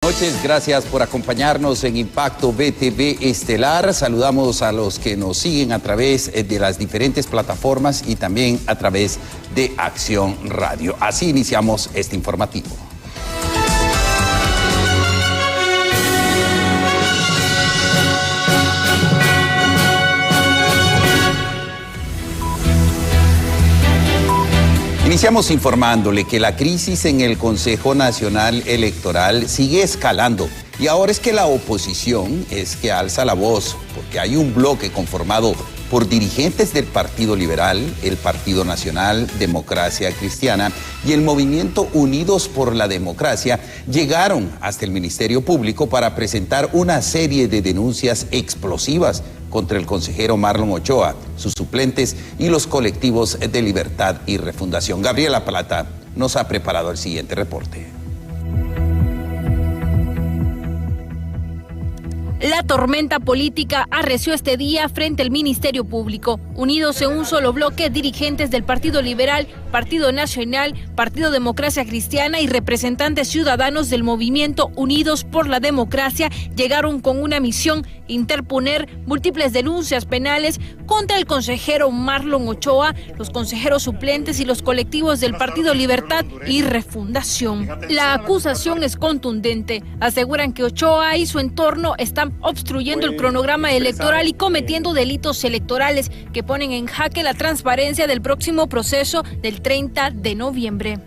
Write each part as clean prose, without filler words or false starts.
Noches, gracias por acompañarnos en Impacto BTV Estelar. Saludamos a los que nos siguen a través de las diferentes plataformas y también a través de Acción Radio. Así iniciamos este informativo. Iniciamos informándole que la crisis en el Consejo Nacional Electoral sigue escalando y ahora es que la oposición es que alza la voz porque hay un bloque conformado por dirigentes del Partido Liberal, el Partido Nacional Democracia Cristiana y el Movimiento Unidos por la Democracia llegaron hasta el Ministerio Público para presentar una serie de denuncias explosivas contra el consejero Marlon Ochoa, sus suplentes y los colectivos de Libertad y Refundación. Gabriela Plata nos ha preparado el siguiente reporte. La tormenta política arreció este día frente al Ministerio Público. Unidos en un solo bloque, dirigentes del Partido Liberal, Partido Nacional, Partido Democracia Cristiana y representantes ciudadanos del Movimiento Unidos por la Democracia llegaron con una misión: interponer múltiples denuncias penales contra el consejero Marlon Ochoa, los consejeros suplentes y los colectivos del Partido Libertad y Refundación. La acusación es contundente. Aseguran que Ochoa y su entorno están obstruyendo el cronograma electoral y cometiendo delitos electorales que ponen en jaque la transparencia del próximo proceso del 30 de noviembre.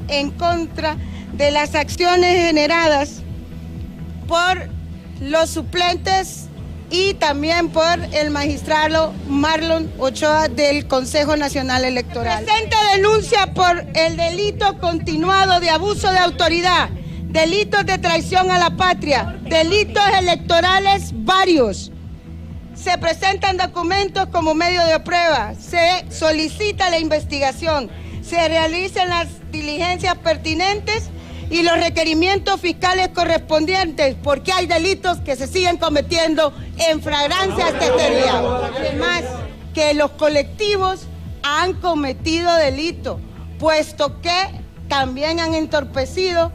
En contra de las acciones generadas por los suplentes y también por el magistrado Marlon Ochoa del Consejo Nacional Electoral. Presenta denuncia por el delito continuado de abuso de autoridad, delitos de traición a la patria, delitos electorales varios. Se presentan documentos como medio de prueba, se solicita la investigación, se realizan las diligencias pertinentes y los requerimientos fiscales correspondientes, porque hay delitos que se siguen cometiendo en flagrancia hasta este día. Además, que los colectivos han cometido delito, puesto que también han entorpecido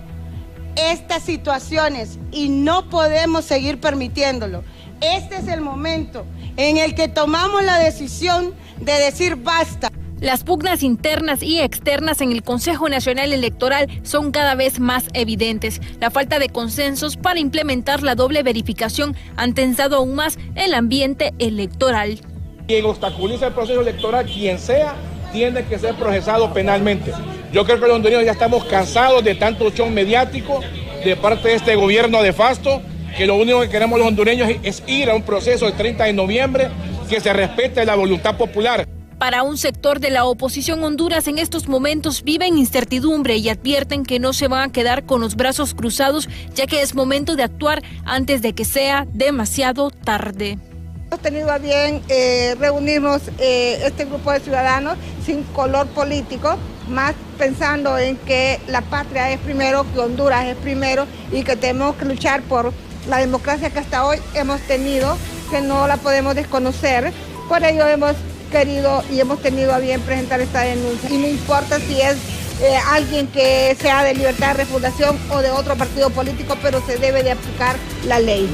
estas situaciones y no podemos seguir permitiéndolo. Este es el momento en el que tomamos la decisión de decir basta. Las pugnas internas y externas en el Consejo Nacional Electoral son cada vez más evidentes. La falta de consensos para implementar la doble verificación han tensado aún más el ambiente electoral. Quien obstaculiza el proceso electoral, quien sea, tiene que ser procesado penalmente. Yo creo que los hondureños ya estamos cansados de tanto show mediático de parte de este gobierno de fasto, que lo único que queremos los hondureños es ir a un proceso el 30 de noviembre, que se respete la voluntad popular. Para un sector de la oposición, Honduras en estos momentos vive en incertidumbre y advierten que no se van a quedar con los brazos cruzados, ya que es momento de actuar antes de que sea demasiado tarde. Hemos tenido a bien reunirnos este grupo de ciudadanos sin color político, más pensando en que la patria es primero, que Honduras es primero y que tenemos que luchar por la democracia que hasta hoy hemos tenido, que no la podemos desconocer. Por ello hemos querido y hemos tenido a bien presentar esta denuncia. Y no importa si es alguien que sea de Libertad de Refundación o de otro partido político, pero se debe de aplicar la ley.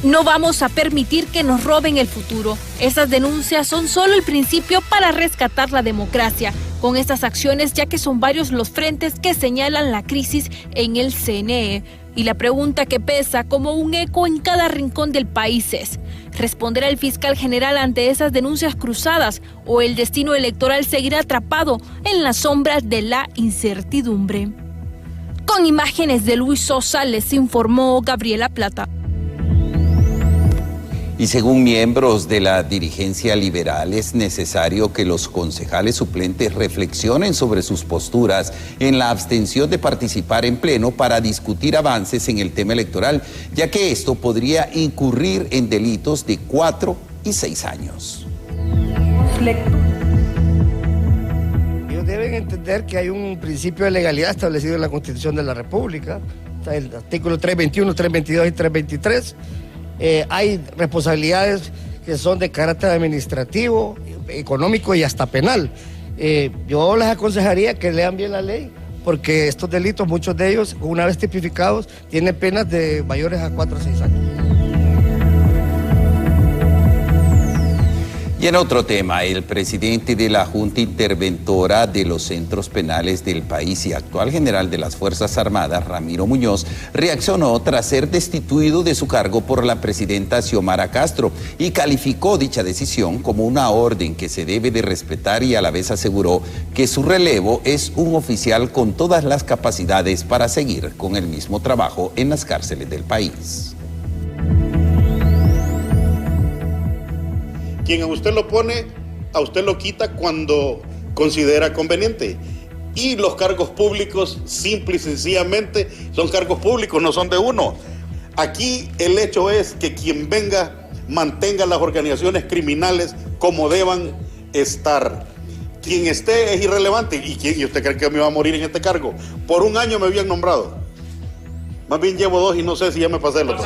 No vamos a permitir que nos roben el futuro. Estas denuncias son solo el principio para rescatar la democracia. Con estas acciones, ya que son varios los frentes que señalan la crisis en el CNE. Y la pregunta que pesa como un eco en cada rincón del país es: ¿responderá el fiscal general ante esas denuncias cruzadas o el destino electoral seguirá atrapado en las sombras de la incertidumbre? Con imágenes de Luis Sosa les informó Gabriela Plata. Y según miembros de la dirigencia liberal, es necesario que los concejales suplentes reflexionen sobre sus posturas en la abstención de participar en pleno para discutir avances en el tema electoral, ya que esto podría incurrir en delitos de 4 y 6 años. Ellos deben entender que hay un principio de legalidad establecido en la Constitución de la República, está el artículo 321, 322 y 323. Hay responsabilidades que son de carácter administrativo, económico y hasta penal. Yo les aconsejaría que lean bien la ley, porque estos delitos, muchos de ellos, una vez tipificados, tienen penas de mayores a 4 a 6 años. Y en otro tema, el presidente de la Junta Interventora de los Centros Penales del país y actual general de las Fuerzas Armadas, Ramiro Muñoz, reaccionó tras ser destituido de su cargo por la presidenta Xiomara Castro y calificó dicha decisión como una orden que se debe de respetar y a la vez aseguró que su relevo es un oficial con todas las capacidades para seguir con el mismo trabajo en las cárceles del país. Quien a usted lo pone, a usted lo quita cuando considera conveniente. Y los cargos públicos, simple y sencillamente, son cargos públicos, no son de uno. Aquí el hecho es que quien venga mantenga las organizaciones criminales como deban estar. Quien esté es irrelevante. ¿Y usted cree que me va a morir en este cargo? Por un año me habían nombrado. Más bien llevo 2 y no sé si ya me pasé el otro.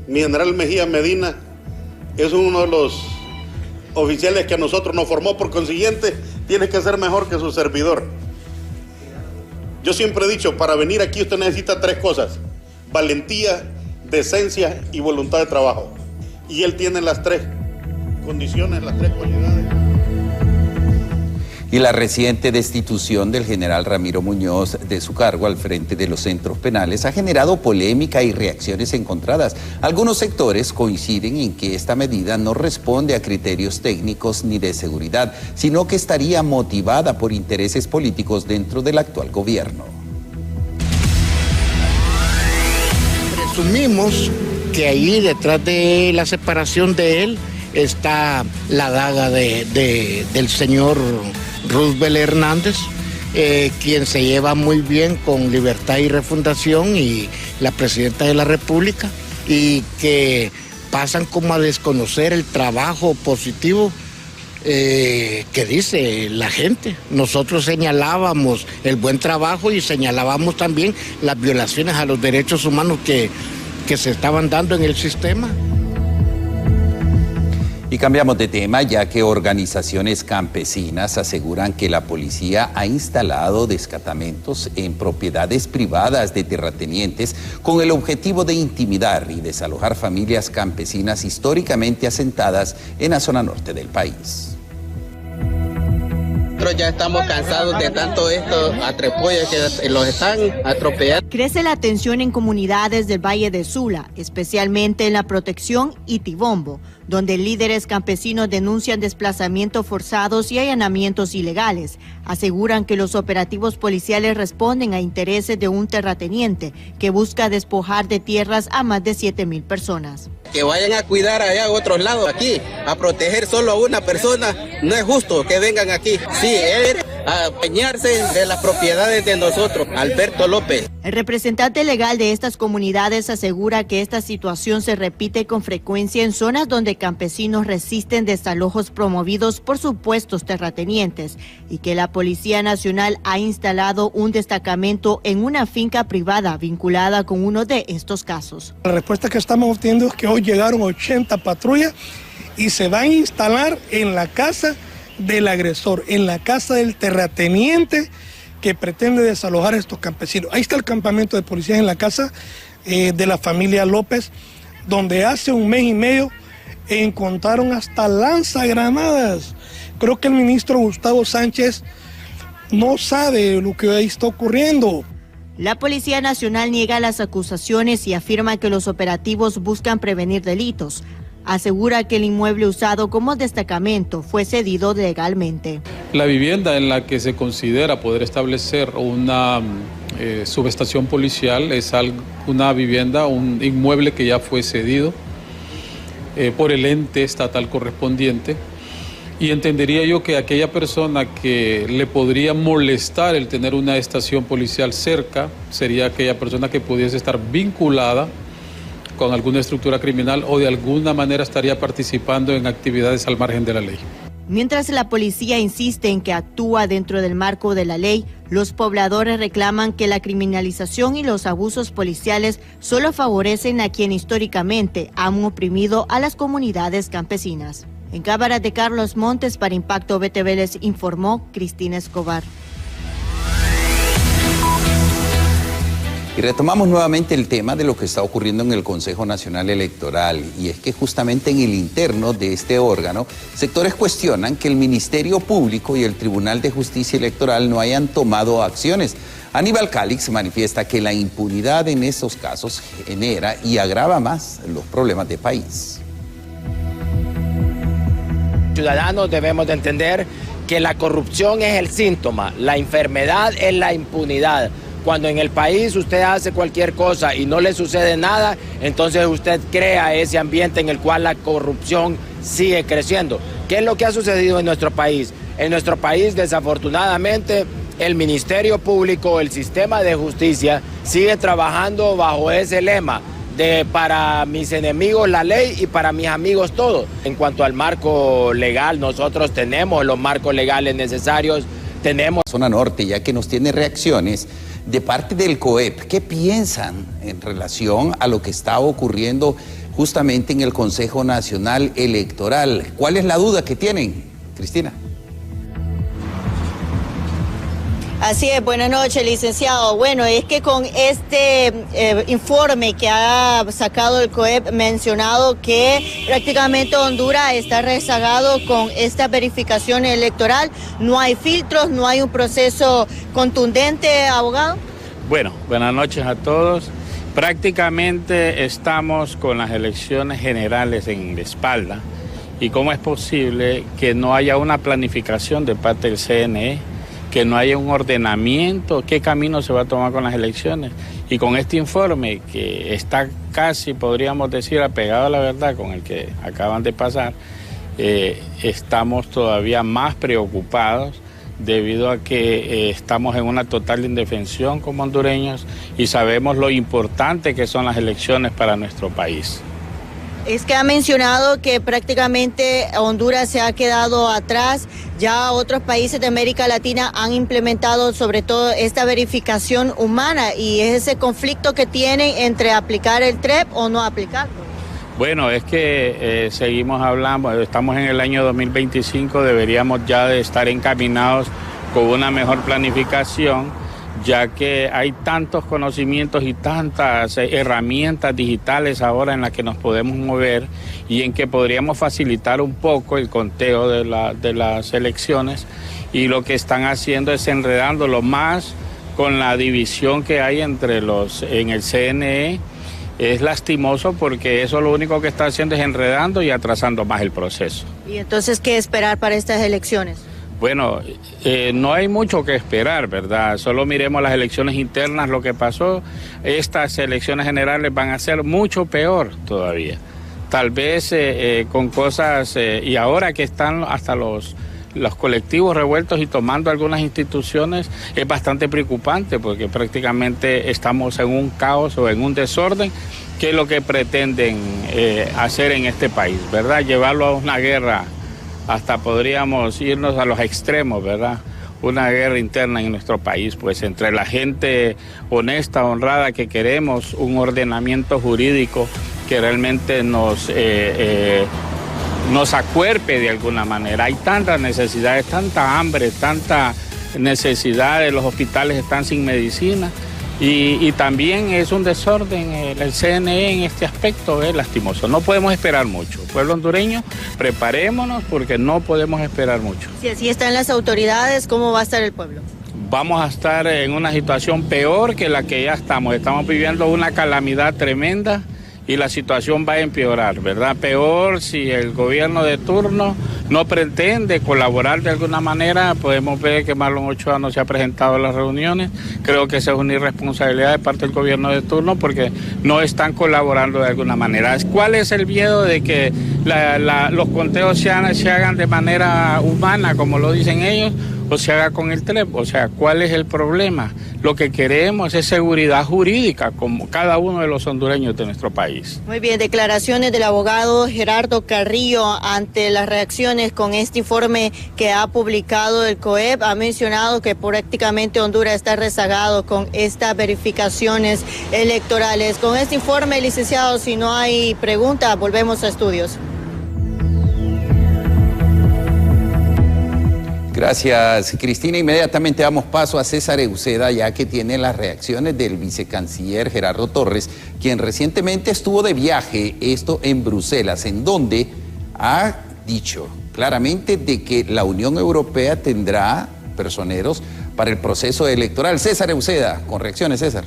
Mi general Mejía Medina es uno de los oficiales que a nosotros nos formó, por consiguiente, tiene que ser mejor que su servidor. Yo siempre he dicho, para venir aquí usted necesita 3 cosas: valentía, decencia y voluntad de trabajo. Y él tiene las 3 condiciones, las 3 cualidades. Y la reciente destitución del general Ramiro Muñoz de su cargo al frente de los centros penales ha generado polémica y reacciones encontradas. Algunos sectores coinciden en que esta medida no responde a criterios técnicos ni de seguridad, sino que estaría motivada por intereses políticos dentro del actual gobierno. Presumimos que ahí detrás de la separación de él está la daga del señor Roosevelt Hernández, quien se lleva muy bien con Libertad y Refundación y la Presidenta de la República, y que pasan como a desconocer el trabajo positivo que dice la gente. Nosotros señalábamos el buen trabajo y señalábamos también las violaciones a los derechos humanos que se estaban dando en el sistema. Y cambiamos de tema, ya que organizaciones campesinas aseguran que la policía ha instalado descatamentos en propiedades privadas de terratenientes con el objetivo de intimidar y desalojar familias campesinas históricamente asentadas en la zona norte del país. Nosotros ya estamos cansados de tanto estos atropellos que los están atropellando. Crece la tensión en comunidades del Valle de Sula, especialmente en La Protección y Tibombo, donde líderes campesinos denuncian desplazamientos forzados y allanamientos ilegales. Aseguran que los operativos policiales responden a intereses de un terrateniente que busca despojar de tierras a más de 7,000 personas. Que vayan a cuidar allá a otros lados, aquí, a proteger solo a una persona, no es justo que vengan aquí. Sí, él a adueñarse de las propiedades de nosotros, Alberto López. El representante legal de estas comunidades asegura que esta situación se repite con frecuencia en zonas donde campesinos resisten desalojos promovidos por supuestos terratenientes y que la Policía Nacional ha instalado un destacamento en una finca privada vinculada con uno de estos casos. La respuesta que estamos obteniendo es que hoy llegaron 80 patrullas y se van a instalar en la casa del agresor, en la casa del terrateniente que pretende desalojar a estos campesinos. Ahí está el campamento de policías en la casa de la familia López, donde hace 1 mes y medio encontraron hasta lanzagranadas. Creo que el ministro Gustavo Sánchez no sabe lo que ahí está ocurriendo. La Policía Nacional niega las acusaciones y afirma que los operativos buscan prevenir delitos. Asegura que el inmueble usado como destacamento fue cedido legalmente. La vivienda en la que se considera poder establecer una subestación policial es una vivienda, un inmueble que ya fue cedido por el ente estatal correspondiente. Y entendería yo que aquella persona que le podría molestar el tener una estación policial cerca sería aquella persona que pudiese estar vinculada con alguna estructura criminal o de alguna manera estaría participando en actividades al margen de la ley. Mientras la policía insiste en que actúa dentro del marco de la ley, los pobladores reclaman que la criminalización y los abusos policiales solo favorecen a quien históricamente han oprimido a las comunidades campesinas. En cámaras de Carlos Montes, para Impacto BTV les informó Cristina Escobar. Y retomamos nuevamente el tema de lo que está ocurriendo en el Consejo Nacional Electoral, y es que justamente en el interno de este órgano, sectores cuestionan que el Ministerio Público y el Tribunal de Justicia Electoral no hayan tomado acciones. Aníbal Calix manifiesta que la impunidad en estos casos genera y agrava más los problemas de país. Ciudadanos debemos de entender que la corrupción es el síntoma, la enfermedad es la impunidad. Cuando en el país usted hace cualquier cosa y no le sucede nada, entonces usted crea ese ambiente en el cual la corrupción sigue creciendo. ¿Qué es lo que ha sucedido en nuestro país? En nuestro país, desafortunadamente, el Ministerio Público, el sistema de justicia, sigue trabajando bajo ese lema de para mis enemigos la ley y para mis amigos todo. En cuanto al marco legal, nosotros tenemos los marcos legales necesarios, tenemos... Zona Norte, ya que nos tiene reacciones de parte del COEP. ¿Qué piensan en relación a lo que está ocurriendo justamente en el Consejo Nacional Electoral? ¿Cuál es la duda que tienen, Cristina? Así es, buenas noches, licenciado. Bueno, es que con este informe que ha sacado el COEP, mencionado que prácticamente Honduras está rezagado con esta verificación electoral. No hay filtros, no hay un proceso contundente, abogado. Bueno, buenas noches a todos. Prácticamente estamos con las elecciones generales en la espalda. ¿Y cómo es posible que no haya una planificación de parte del CNE? Que no haya un ordenamiento, qué camino se va a tomar con las elecciones. Y con este informe, que está casi, podríamos decir, apegado a la verdad con el que acaban de pasar, estamos todavía más preocupados debido a que estamos en una total indefensión como hondureños y sabemos lo importante que son las elecciones para nuestro país. Es que ha mencionado que prácticamente Honduras se ha quedado atrás, ya otros países de América Latina han implementado sobre todo esta verificación humana y es ese conflicto que tienen entre aplicar el TREP o no aplicarlo. Bueno, es que seguimos hablando, estamos en el año 2025, deberíamos ya de estar encaminados con una mejor planificación, ya que hay tantos conocimientos y tantas herramientas digitales ahora en las que nos podemos mover y en que podríamos facilitar un poco el conteo de las elecciones, y lo que están haciendo es enredándolo más con la división que hay entre en el CNE. Es lastimoso porque eso lo único que está haciendo es enredando y atrasando más el proceso. ¿Y entonces qué esperar para estas elecciones? Bueno, no hay mucho que esperar, ¿verdad? Solo miremos las elecciones internas, lo que pasó. Estas elecciones generales van a ser mucho peor todavía. Tal vez con cosas, y ahora que están hasta los colectivos revueltos y tomando algunas instituciones, es bastante preocupante porque prácticamente estamos en un caos o en un desorden, que es lo que pretenden hacer en este país, ¿verdad? Llevarlo a una guerra. Hasta podríamos irnos a los extremos, ¿verdad? Una guerra interna en nuestro país, pues entre la gente honesta, honrada, que queremos un ordenamiento jurídico que realmente nos acuerpe de alguna manera. Hay tantas necesidades, tanta hambre, tanta necesidad, los hospitales están sin medicina. Y también es un desorden el CNE en este aspecto, es lastimoso. No podemos esperar mucho. Pueblo hondureño, preparémonos porque no podemos esperar mucho. Si así están las autoridades, ¿cómo va a estar el pueblo? Vamos a estar en una situación peor que la que ya estamos. Estamos viviendo una calamidad tremenda y la situación va a empeorar, ¿verdad? Peor si el gobierno de turno no pretende colaborar de alguna manera. Podemos ver que Marlon Ochoa no se ha presentado a las reuniones. Creo que esa es una irresponsabilidad de parte del gobierno de turno porque no están colaborando de alguna manera. ¿Cuál es el miedo de que los conteos se hagan de manera humana, como lo dicen ellos, o se haga con el TREP? O sea, ¿cuál es el problema? Lo que queremos es seguridad jurídica, como cada uno de los hondureños de nuestro país. Muy bien, declaraciones del abogado Gerardo Carrillo ante las reacciones con este informe que ha publicado el COEP. Ha mencionado que prácticamente Honduras está rezagado con estas verificaciones electorales. Con este informe, licenciado, si no hay pregunta, volvemos a estudios. Gracias, Cristina. Inmediatamente damos paso a César Uceda, ya que tiene las reacciones del vicecanciller Gerardo Torres, quien recientemente estuvo de viaje, esto en Bruselas, en donde ha dicho claramente de que la Unión Europea tendrá personeros para el proceso electoral. César Uceda, con reacciones, César.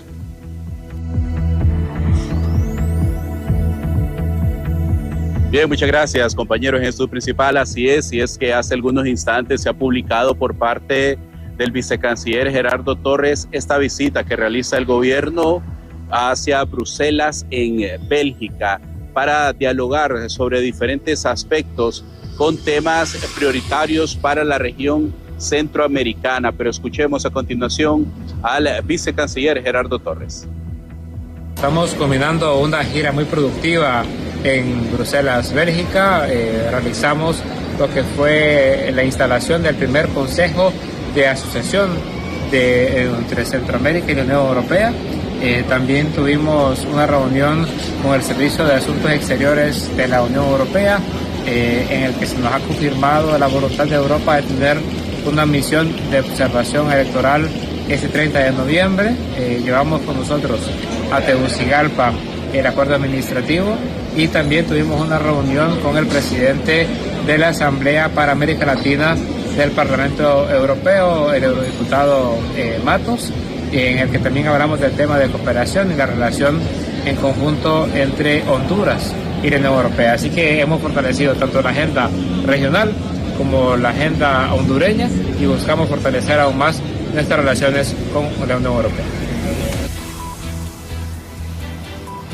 Bien, muchas gracias, compañeros. En Estudio Principal, así es, y es que hace algunos instantes se ha publicado por parte del vicecanciller Gerardo Torres esta visita que realiza el gobierno hacia Bruselas en Bélgica para dialogar sobre diferentes aspectos con temas prioritarios para la región centroamericana. Pero escuchemos a continuación al vicecanciller Gerardo Torres. Estamos combinando una gira muy productiva en Bruselas, Bélgica. Realizamos lo que fue la instalación del primer Consejo de Asociación entre Centroamérica y la Unión Europea. También tuvimos una reunión con el Servicio de Asuntos Exteriores de la Unión Europea, en el que se nos ha confirmado la voluntad de Europa de tener una misión de observación electoral este 30 de noviembre. Llevamos con nosotros a Tegucigalpa el acuerdo administrativo y también tuvimos una reunión con el presidente de la Asamblea para América Latina del Parlamento Europeo, el eurodiputado Matos, en el que también hablamos del tema de cooperación y la relación en conjunto entre Honduras y la Unión Europea. Así que hemos fortalecido tanto la agenda regional como la agenda hondureña y buscamos fortalecer aún más nuestras relaciones con la Unión Europea.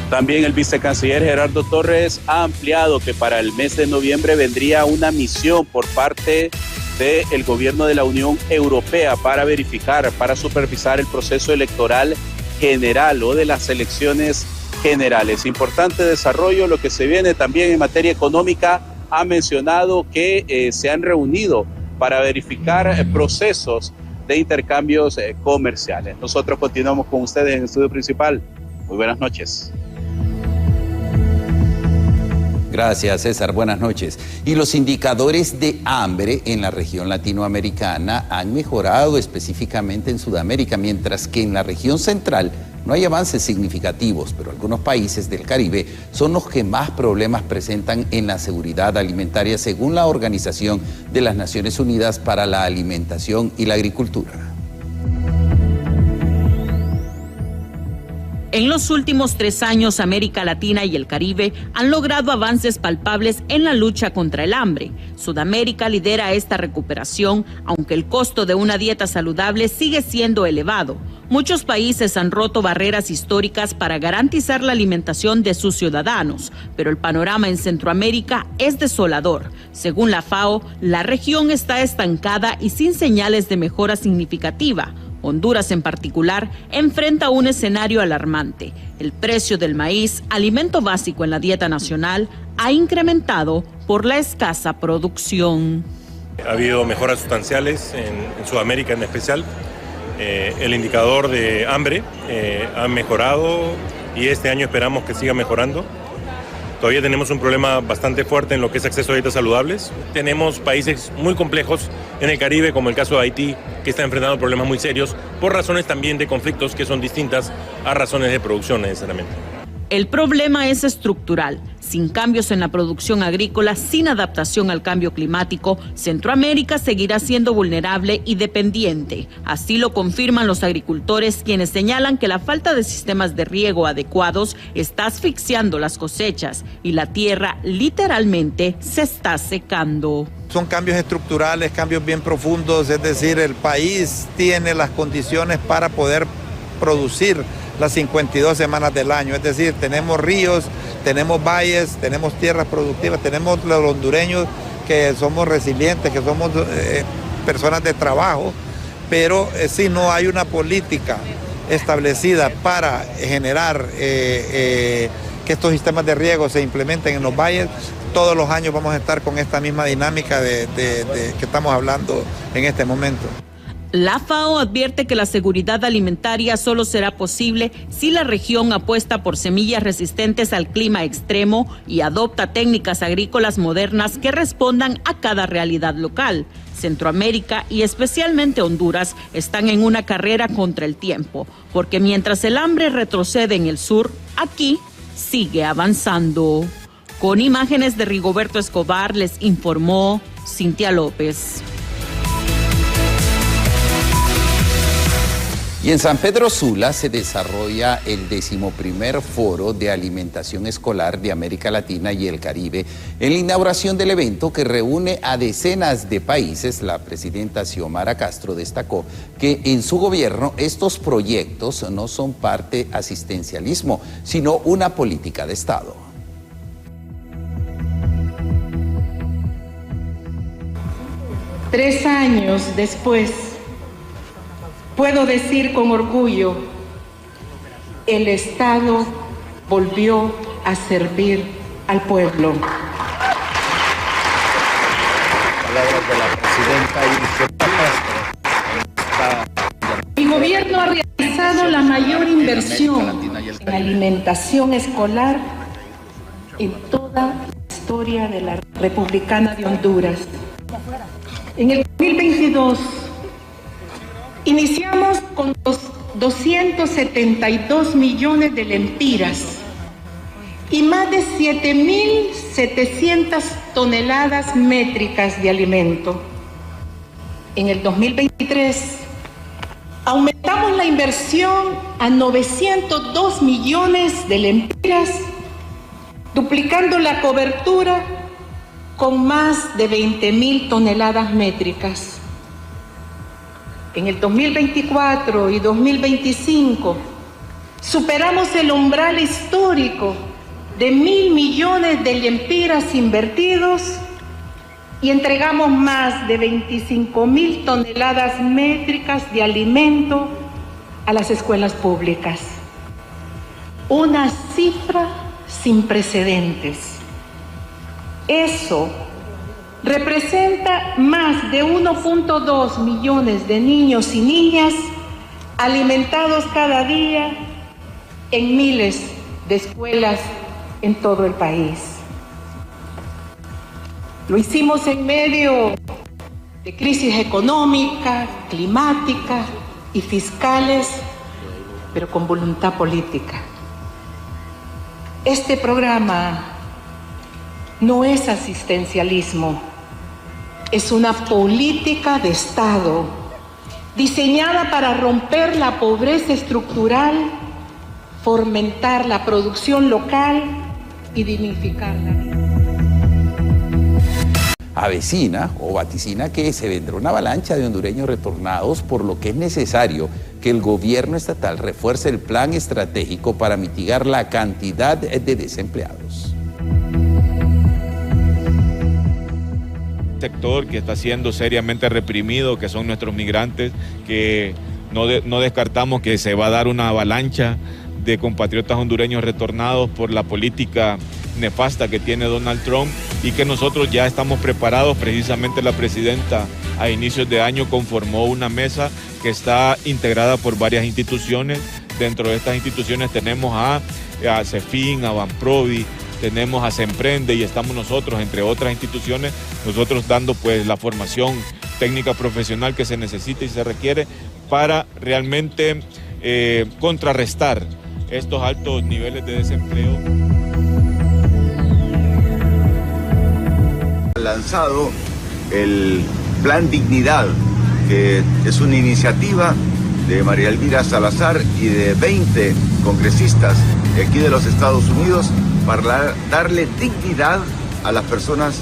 También el vicecanciller Gerardo Torres ha ampliado que para el mes de noviembre vendría una misión por parte del gobierno de la Unión Europea para verificar, para supervisar el proceso electoral general o de las elecciones generales. Importante desarrollo, lo que se viene también en materia económica. Ha mencionado que se han reunido para verificar procesos de intercambios comerciales. Nosotros continuamos con ustedes en el estudio principal. Muy buenas noches. Gracias, César. Buenas noches. Y los indicadores de hambre en la región latinoamericana han mejorado específicamente en Sudamérica, mientras que en la región central no hay avances significativos, pero algunos países del Caribe son los que más problemas presentan en la seguridad alimentaria, según la Organización de las Naciones Unidas para la Alimentación y la Agricultura. En los últimos 3 años, América Latina y el Caribe han logrado avances palpables en la lucha contra el hambre. Sudamérica lidera esta recuperación, aunque el costo de una dieta saludable sigue siendo elevado. Muchos países han roto barreras históricas para garantizar la alimentación de sus ciudadanos, pero el panorama en Centroamérica es desolador. Según la FAO, la región está estancada y sin señales de mejora significativa. Honduras en particular enfrenta un escenario alarmante. El precio del maíz, alimento básico en la dieta nacional, ha incrementado por la escasa producción. Ha habido mejoras sustanciales en Sudamérica en especial. El indicador de hambre ha mejorado y este año esperamos que siga mejorando. Todavía tenemos un problema bastante fuerte en lo que es acceso a dietas saludables. Tenemos países muy complejos en el Caribe, como el caso de Haití, que está enfrentando problemas muy serios por razones también de conflictos que son distintas a razones de producción necesariamente. El problema es estructural. Sin cambios en la producción agrícola, sin adaptación al cambio climático, Centroamérica seguirá siendo vulnerable y dependiente. Así lo confirman los agricultores, quienes señalan que la falta de sistemas de riego adecuados está asfixiando las cosechas y la tierra literalmente se está secando. Son cambios estructurales, cambios bien profundos, es decir, el país tiene las condiciones para poder producir las 52 semanas del año, es decir, tenemos ríos, tenemos valles, tenemos tierras productivas, tenemos los hondureños que somos resilientes, que somos personas de trabajo, pero si no hay una política establecida para generar que estos sistemas de riego se implementen en los valles, todos los años vamos a estar con esta misma dinámica que estamos hablando en este momento. La FAO advierte que la seguridad alimentaria solo será posible si la región apuesta por semillas resistentes al clima extremo y adopta técnicas agrícolas modernas que respondan a cada realidad local. Centroamérica y especialmente Honduras están en una carrera contra el tiempo, porque mientras el hambre retrocede en el sur, aquí sigue avanzando. Con imágenes de Rigoberto Escobar les informó Cintia López. Y en San Pedro Sula se desarrolla el 11º Foro de Alimentación Escolar de América Latina y el Caribe. En la inauguración del evento, que reúne a decenas de países, la presidenta Xiomara Castro destacó que en su gobierno estos proyectos no son parte asistencialismo, sino una política de Estado. Tres años después, puedo decir con orgullo, el Estado volvió a servir al pueblo. Palabras de la presidenta. Mi gobierno ha realizado la mayor inversión en alimentación escolar en toda la historia de la Republicana de Honduras. En el 2022, iniciamos con los 272 millones de lempiras y más de 7.700 toneladas métricas de alimento. En el 2023, aumentamos la inversión a 902 millones de lempiras, duplicando la cobertura con más de 20.000 toneladas métricas. En el 2024 y 2025 superamos el umbral histórico de 1.000 millones de lempiras invertidos y entregamos más de 25.000 toneladas métricas de alimento a las escuelas públicas. Una cifra sin precedentes. Eso representa más de 1.2 millones de niños y niñas alimentados cada día en miles de escuelas en todo el país. Lo hicimos en medio de crisis económica, climática y fiscales, pero con voluntad política. Este programa no es asistencialismo, es una política de Estado diseñada para romper la pobreza estructural, fomentar la producción local y dignificar la vida. Avecina o vaticina que se vendrá una avalancha de hondureños retornados, por lo que es necesario que el gobierno estatal refuerce el plan estratégico para mitigar la cantidad de desempleados. Sector que está siendo seriamente reprimido, que son nuestros migrantes, que no descartamos que se va a dar una avalancha de compatriotas hondureños retornados por la política nefasta que tiene Donald Trump y que nosotros ya estamos preparados. Precisamente la presidenta a inicios de año conformó una mesa que está integrada por varias instituciones. Dentro de estas instituciones tenemos a CEFIN, a Banprovi, tenemos a Semprende y estamos nosotros, entre otras instituciones, nosotros dando pues la formación técnica profesional que se necesita y se requiere para realmente contrarrestar estos altos niveles de desempleo. Lanzado el Plan Dignidad, que es una iniciativa de María Elvira Salazar y de 20 congresistas de aquí de los Estados Unidos para darle dignidad a las personas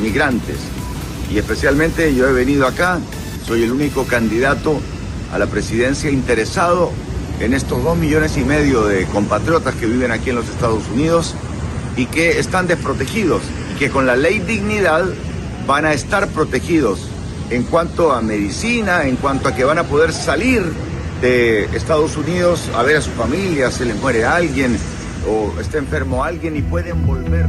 migrantes. Y especialmente yo he venido acá, soy el único candidato a la presidencia interesado en estos 2,5 millones de compatriotas que viven aquí en los Estados Unidos y que están desprotegidos y que con la ley Dignidad van a estar protegidos en cuanto a medicina, en cuanto a que van a poder salir de Estados Unidos a ver a su familia, se les muere alguien o está enfermo alguien y pueden volver.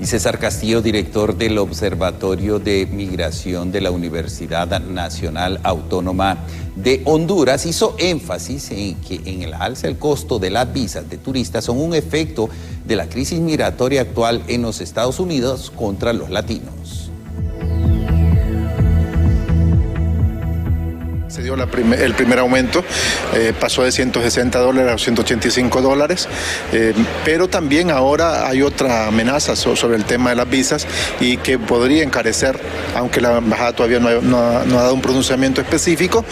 Y César Castillo, director del Observatorio de Migración de la Universidad Nacional Autónoma de Honduras, hizo énfasis en que en el alza del costo de las visas de turistas son un efecto de la crisis migratoria actual en los Estados Unidos contra los latinos. Se dio el primer aumento, pasó de $160 a $185, pero también ahora hay otra amenaza sobre el tema de las visas y que podría encarecer, aunque la embajada todavía no ha dado un pronunciamiento específico,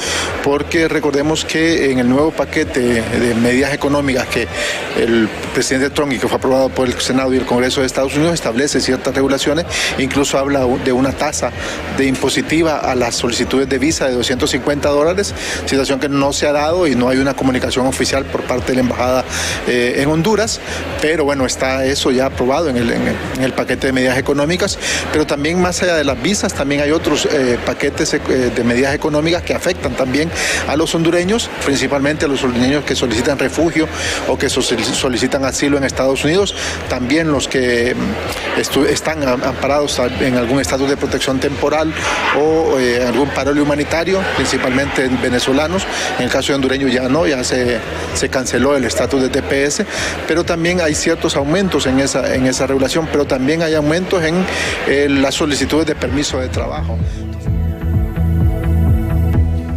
porque recordemos que en el nuevo paquete de medidas económicas que el presidente Trump y que fue aprobado por el Senado y el Congreso de Estados Unidos establece ciertas regulaciones, incluso habla de una tasa de impositiva a las solicitudes de visa de $250, situación que no se ha dado y no hay una comunicación oficial por parte de la embajada en Honduras, pero bueno, está eso ya aprobado en el paquete de medidas económicas, pero también más allá de las visas, también hay otros paquetes de medidas económicas que afectan también a los hondureños, principalmente a los hondureños que solicitan refugio o que solicitan asilo en Estados Unidos, también los que están amparados en algún estatus de protección temporal o algún parol humanitario, principalmente venezolanos. En el caso de hondureños ya no, ya se canceló el estatus de TPS, pero también hay ciertos aumentos en esa regulación, pero también hay aumentos en las solicitudes de permiso de trabajo.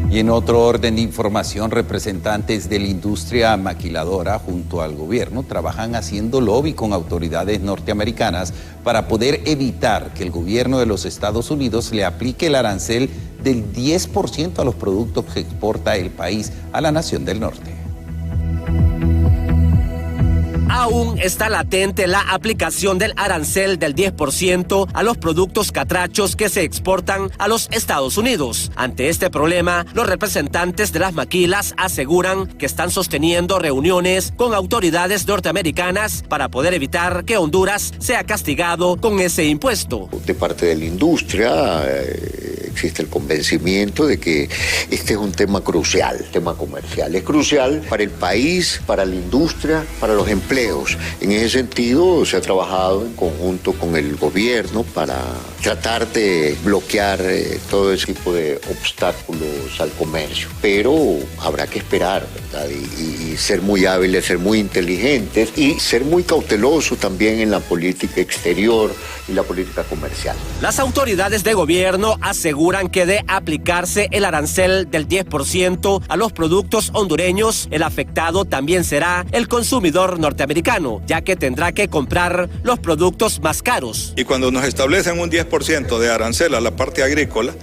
Y en otro orden de información, representantes de la industria maquiladora junto al gobierno trabajan haciendo lobby con autoridades norteamericanas para poder evitar que el gobierno de los Estados Unidos le aplique el arancel del 10% a los productos que exporta el país a la nación del norte. Aún está latente la aplicación del arancel del 10% a los productos catrachos que se exportan a los Estados Unidos. Ante este problema, los representantes de las maquilas aseguran que están sosteniendo reuniones con autoridades norteamericanas para poder evitar que Honduras sea castigado con ese impuesto. De parte de la industria existe el convencimiento de que este es un tema crucial, tema comercial. Es crucial para el país, para la industria, para los empleos. En ese sentido, se ha trabajado en conjunto con el gobierno para tratar de bloquear todo ese tipo de obstáculos al comercio. Pero habrá que esperar, ¿verdad? Y ser muy hábiles, ser muy inteligentes y ser muy cautelosos también en la política exterior y la política comercial. Las autoridades de gobierno aseguran que de aplicarse el arancel del 10% a los productos hondureños, el afectado también será el consumidor norteamericano, ya que tendrá que comprar los productos más caros. Y cuando nos establecen un 10% de arancel a la parte agrícola,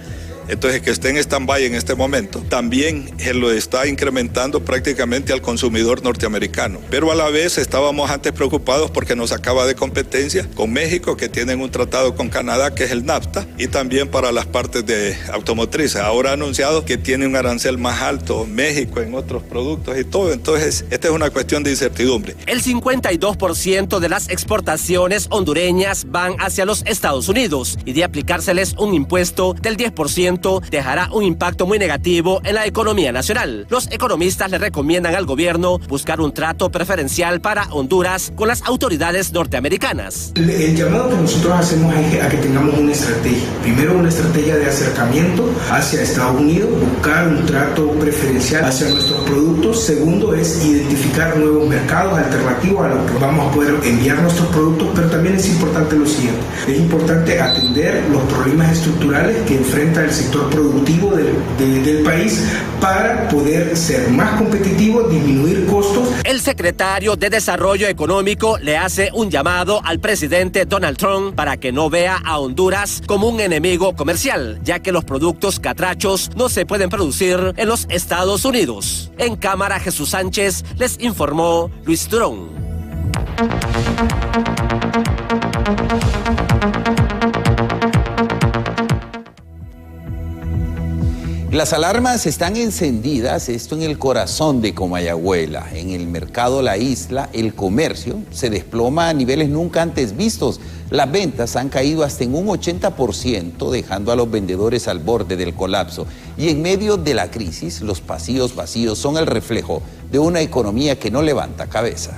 entonces que esté en stand-by en este momento, también lo está incrementando prácticamente al consumidor norteamericano. Pero a la vez estábamos antes preocupados porque nos acaba de competencia con México, que tienen un tratado con Canadá, que es el NAFTA, y también para las partes de automotrices. Ahora ha anunciado que tiene un arancel más alto México en otros productos y todo. Entonces, esta es una cuestión de incertidumbre. El 52% de las exportaciones hondureñas van hacia los Estados Unidos y de aplicárseles un impuesto del 10%, dejará un impacto muy negativo en la economía nacional. Los economistas le recomiendan al gobierno buscar un trato preferencial para Honduras con las autoridades norteamericanas. El llamado que nosotros hacemos es a que tengamos una estrategia. Primero, una estrategia de acercamiento hacia Estados Unidos, buscar un trato preferencial hacia nuestros productos. Segundo, es identificar nuevos mercados alternativos a los que vamos a poder enviar nuestros productos, pero también es importante lo siguiente. Es importante atender los problemas estructurales que enfrenta el sector productivo del país para poder ser más competitivo, disminuir costos. El secretario de Desarrollo Económico le hace un llamado al presidente Donald Trump para que no vea a Honduras como un enemigo comercial, ya que los productos catrachos no se pueden producir en los Estados Unidos. En cámara, Jesús Sánchez les informó Luis Durón. Las alarmas están encendidas, esto en el corazón de Comayagüela. En el mercado La Isla, el comercio se desploma a niveles nunca antes vistos. Las ventas han caído hasta en un 80%, dejando a los vendedores al borde del colapso. Y en medio de la crisis, los pasillos vacíos son el reflejo de una economía que no levanta cabeza.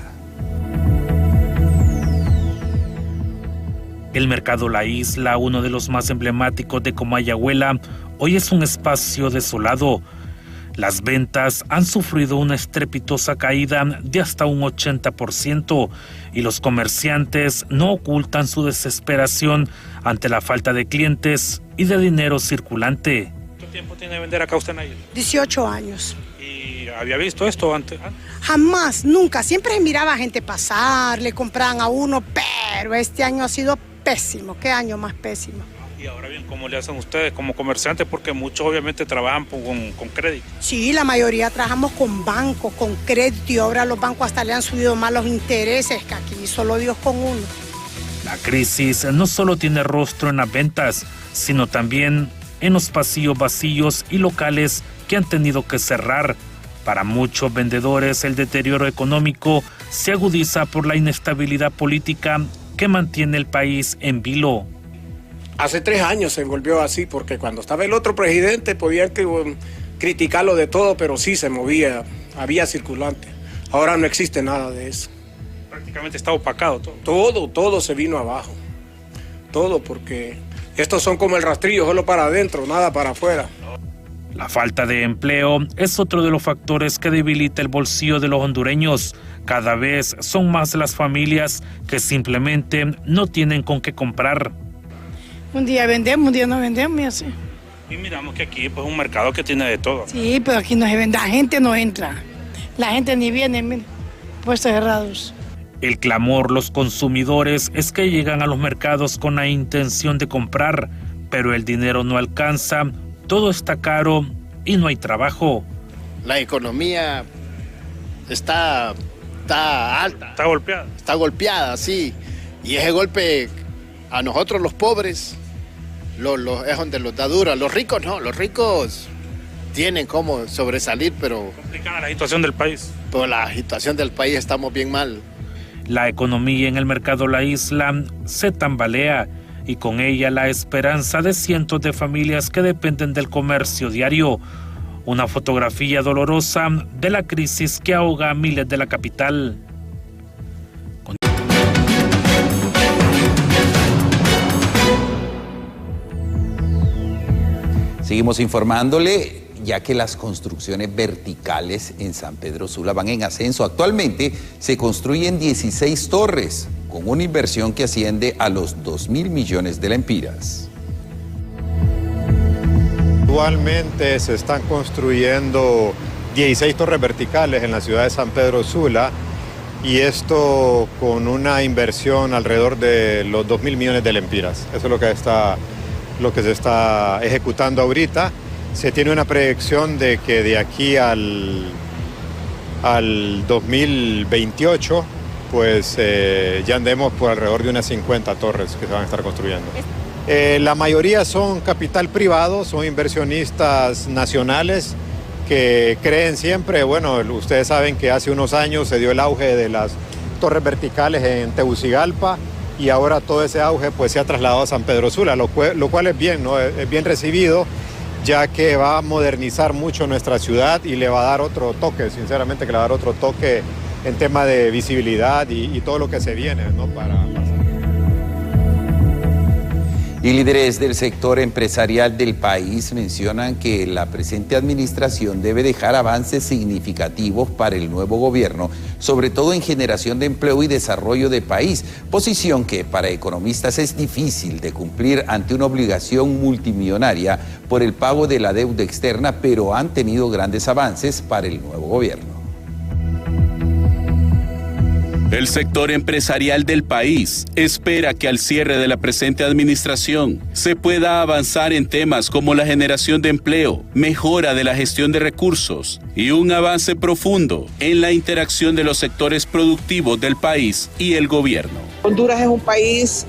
El mercado La Isla, uno de los más emblemáticos de Comayagüela, hoy es un espacio desolado. Las ventas han sufrido una estrepitosa caída de hasta un 80% y los comerciantes no ocultan su desesperación ante la falta de clientes y de dinero circulante. ¿Cuánto tiempo tiene de vender acá usted en la isla? 18 años. ¿Y había visto esto antes? Jamás, nunca. Siempre miraba gente pasar, le compraban a uno, pero este año ha sido pésimo. ¿Qué año más pésimo? Y ahora bien, ¿cómo le hacen ustedes como comerciantes? Porque muchos obviamente trabajan con crédito. Sí, la mayoría trabajamos con bancos, con crédito, y ahora los bancos hasta le han subido más los intereses, que aquí solo Dios con uno. La crisis no solo tiene rostro en las ventas, sino también en los pasillos vacíos y locales que han tenido que cerrar. Para muchos vendedores, el deterioro económico se agudiza por la inestabilidad política que mantiene el país en vilo. Hace 3 años se volvió así, porque cuando estaba el otro presidente podían criticarlo de todo, pero sí se movía, había circulante. Ahora no existe nada de eso. Prácticamente está opacado todo. Todo se vino abajo. Todo, porque estos son como el rastrillo, solo para adentro, nada para afuera. La falta de empleo es otro de los factores que debilita el bolsillo de los hondureños. Cada vez son más las familias que simplemente no tienen con qué comprar. Un día vendemos, un día no vendemos y así. Y miramos que aquí pues, es un mercado que tiene de todo. Sí, pero aquí no se vende, la gente no entra. La gente ni viene, miren, puestos cerrados. El clamor, los consumidores, es que llegan a los mercados con la intención de comprar, pero el dinero no alcanza, todo está caro y no hay trabajo. La economía está alta. Está golpeada. Está golpeada, sí. Y ese golpe a nosotros los pobres es donde los da dura. Los ricos no, los ricos tienen cómo sobresalir, pero... Complicada la situación del país. Pero la situación del país estamos bien mal. La economía en el mercado La Isla se tambalea y con ella la esperanza de cientos de familias que dependen del comercio diario. Una fotografía dolorosa de la crisis que ahoga a miles de la capital. Seguimos informándole, ya que las construcciones verticales en San Pedro Sula van en ascenso. Actualmente se construyen 16 torres, con una inversión que asciende a los 2.000 millones de lempiras. Actualmente se están construyendo 16 torres verticales en la ciudad de San Pedro Sula, y esto con una inversión alrededor de los 2.000 millones de lempiras. Eso es lo que se está ejecutando ahorita. Se tiene una proyección de que de aquí al 2028 pues ya andemos por alrededor de unas 50 torres que se van a estar construyendo. La mayoría son capital privado, son inversionistas nacionales que creen siempre. Bueno, ustedes saben que hace unos años se dio el auge de las torres verticales en Tegucigalpa, y ahora todo ese auge pues se ha trasladado a San Pedro Sula, lo cual es bien, ¿no? Es bien recibido, ya que va a modernizar mucho nuestra ciudad y le va a dar otro toque, sinceramente que le va a dar otro toque en tema de visibilidad y todo lo que se viene, ¿no? Y líderes del sector empresarial del país mencionan que la presente administración debe dejar avances significativos para el nuevo gobierno, sobre todo en generación de empleo y desarrollo de país, posición que para economistas es difícil de cumplir ante una obligación multimillonaria por el pago de la deuda externa, pero han tenido grandes avances para el nuevo gobierno. El sector empresarial del país espera que al cierre de la presente administración se pueda avanzar en temas como la generación de empleo, mejora de la gestión de recursos y un avance profundo en la interacción de los sectores productivos del país y el gobierno. Honduras es un país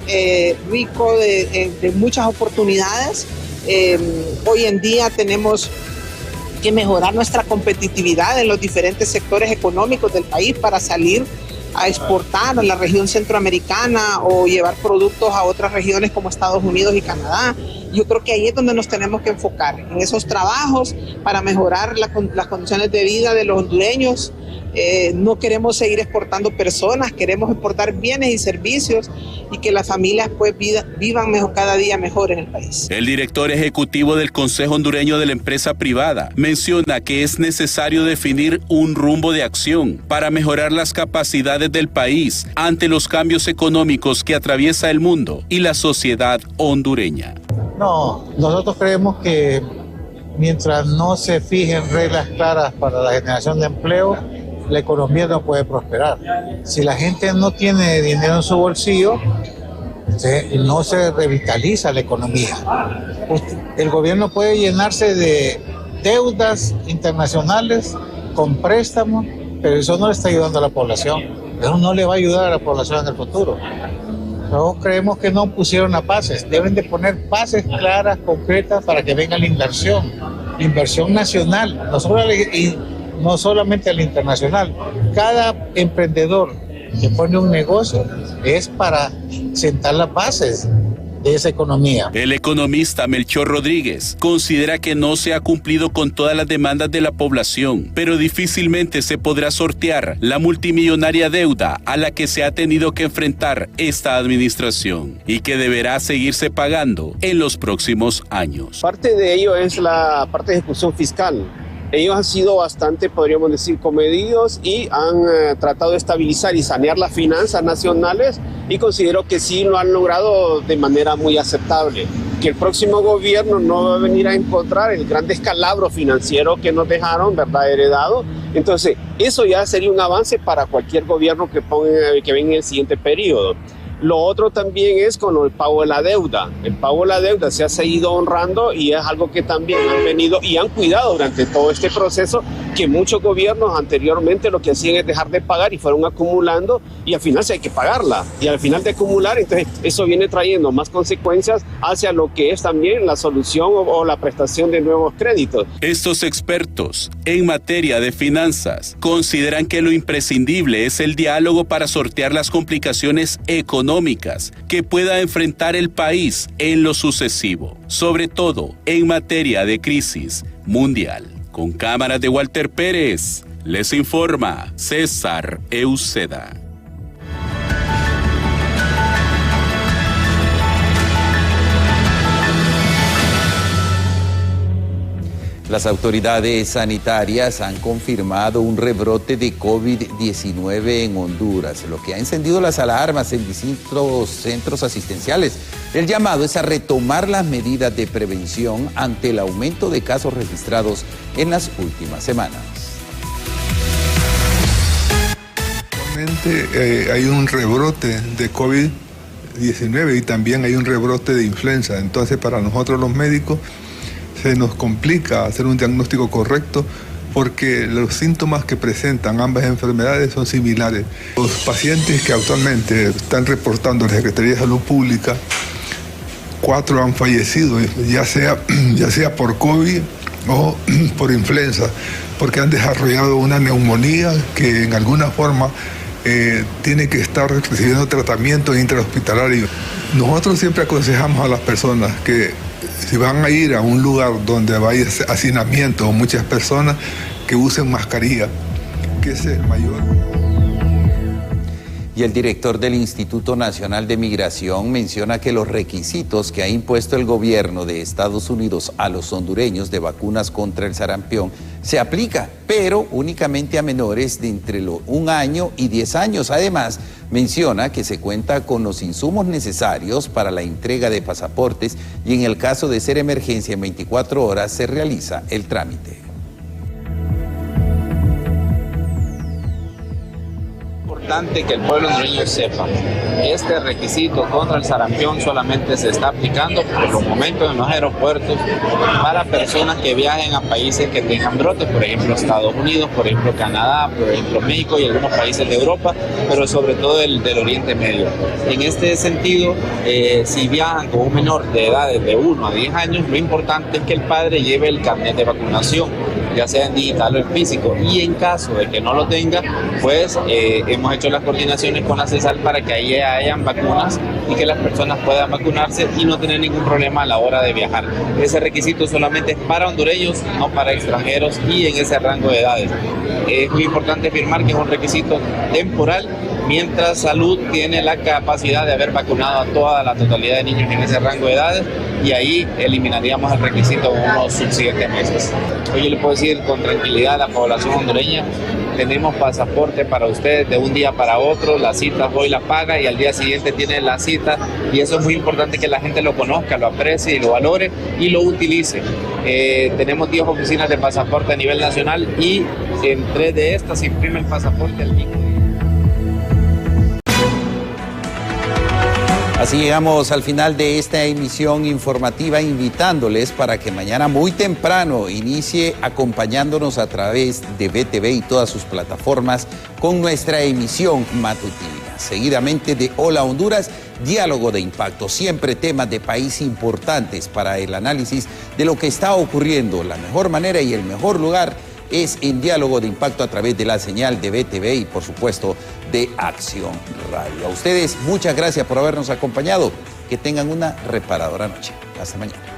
rico de muchas oportunidades. Hoy en día tenemos que mejorar nuestra competitividad en los diferentes sectores económicos del país para salir a exportar a la región centroamericana o llevar productos a otras regiones como Estados Unidos y Canadá. Yo creo que ahí es donde nos tenemos que enfocar, en esos trabajos para mejorar las condiciones de vida de los hondureños. No queremos seguir exportando personas, queremos exportar bienes y servicios y que las familias pues vivan mejor, cada día mejor en el país. El director ejecutivo del Consejo Hondureño de la Empresa Privada menciona que es necesario definir un rumbo de acción para mejorar las capacidades del país ante los cambios económicos que atraviesa el mundo y la sociedad hondureña. No, nosotros creemos que mientras no se fijen reglas claras para la generación de empleo, la economía no puede prosperar. Si la gente no tiene dinero en su bolsillo, no se revitaliza la economía. El gobierno puede llenarse de deudas internacionales con préstamos, pero eso no le está ayudando a la población. Eso no le va a ayudar a la población en el futuro. Nosotros creemos que no pusieron las bases. Deben de poner bases claras, concretas, para que venga la inversión nacional, no solamente al internacional. Cada emprendedor que pone un negocio es para sentar las bases de esa economía. El economista Melchor Rodríguez considera que no se ha cumplido con todas las demandas de la población, pero difícilmente se podrá sortear la multimillonaria deuda a la que se ha tenido que enfrentar esta administración y que deberá seguirse pagando en los próximos años. Parte de ello es la parte de ejecución fiscal. Ellos han sido bastante, podríamos decir, comedidos y han tratado de estabilizar y sanear las finanzas nacionales, y considero que sí lo han logrado de manera muy aceptable. Que el próximo gobierno no va a venir a encontrar el gran descalabro financiero que nos dejaron, ¿verdad?, heredado. Entonces, eso ya sería un avance para cualquier gobierno que venga en el siguiente periodo. Lo otro también es con el pago de la deuda. El pago de la deuda se ha seguido honrando y es algo que también han venido y han cuidado durante todo este proceso, que muchos gobiernos anteriormente lo que hacían es dejar de pagar y fueron acumulando, y al final sí hay que pagarla. Y al final de acumular, entonces eso viene trayendo más consecuencias hacia lo que es también la solución o la prestación de nuevos créditos. Estos expertos en materia de finanzas consideran que lo imprescindible es el diálogo para sortear las complicaciones económicas que pueda enfrentar el país en lo sucesivo, sobre todo en materia de crisis mundial. Con cámaras de Walter Pérez, les informa César Euseda. Las autoridades sanitarias han confirmado un rebrote de COVID-19 en Honduras, lo que ha encendido las alarmas en distintos centros asistenciales. El llamado es a retomar las medidas de prevención ante el aumento de casos registrados en las últimas semanas. Actualmente hay un rebrote de COVID-19 y también hay un rebrote de influenza. Entonces, para nosotros los médicos se nos complica hacer un diagnóstico correcto porque los síntomas que presentan ambas enfermedades son similares. Los pacientes que actualmente están reportando a la Secretaría de Salud Pública, 4 han fallecido, ya sea por COVID o por influenza, porque han desarrollado una neumonía que en alguna forma tiene que estar recibiendo tratamiento intrahospitalario. Nosotros siempre aconsejamos a las personas que si van a ir a un lugar donde vaya hacinamiento o muchas personas, que usen mascarilla, que ese es el mayor. Y el director del Instituto Nacional de Migración menciona que los requisitos que ha impuesto el gobierno de Estados Unidos a los hondureños de vacunas contra el sarampión se aplica, pero únicamente a menores de entre 1 año y 10 años. Además, menciona que se cuenta con los insumos necesarios para la entrega de pasaportes y en el caso de ser emergencia en 24 horas se realiza el trámite. Importante que el pueblo hondureño sepa, este requisito contra el sarampión solamente se está aplicando por los momentos en los aeropuertos para personas que viajen a países que tengan brotes, por ejemplo Estados Unidos, por ejemplo Canadá, por ejemplo México y algunos países de Europa, pero sobre todo del Oriente Medio. En este sentido, si viajan con un menor de edades de 1 a 10 años, lo importante es que el padre lleve el carnet de vacunación, ya sea en digital o en físico, y en caso de que no lo tenga, pues hemos hecho las coordinaciones con la CESAL para que ahí hayan vacunas y que las personas puedan vacunarse y no tener ningún problema a la hora de viajar. Ese requisito solamente es para hondureños, no para extranjeros y en ese rango de edades. Es muy importante afirmar que es un requisito temporal, mientras Salud tiene la capacidad de haber vacunado a toda la totalidad de niños en ese rango de edades, y ahí eliminaríamos el requisito en unos subsiguientes meses. Hoy yo le puedo decir con tranquilidad a la población hondureña: tenemos pasaporte para ustedes de un día para otro, las citas hoy la paga y al día siguiente tiene la cita, y eso es muy importante que la gente lo conozca, lo aprecie y lo valore y lo utilice. Tenemos 10 oficinas de pasaporte a nivel nacional y en 3 de estas se imprime el pasaporte al mismo día. Así llegamos al final de esta emisión informativa, invitándoles para que mañana muy temprano inicie acompañándonos a través de BTV y todas sus plataformas con nuestra emisión matutina. Seguidamente de Hola Honduras, Diálogo de Impacto, siempre temas de país importantes para el análisis de lo que está ocurriendo. La mejor manera y el mejor lugar es en Diálogo de Impacto a través de la señal de BTV y, por supuesto, de Acción Radio. A ustedes, muchas gracias por habernos acompañado. Que tengan una reparadora noche. Hasta mañana.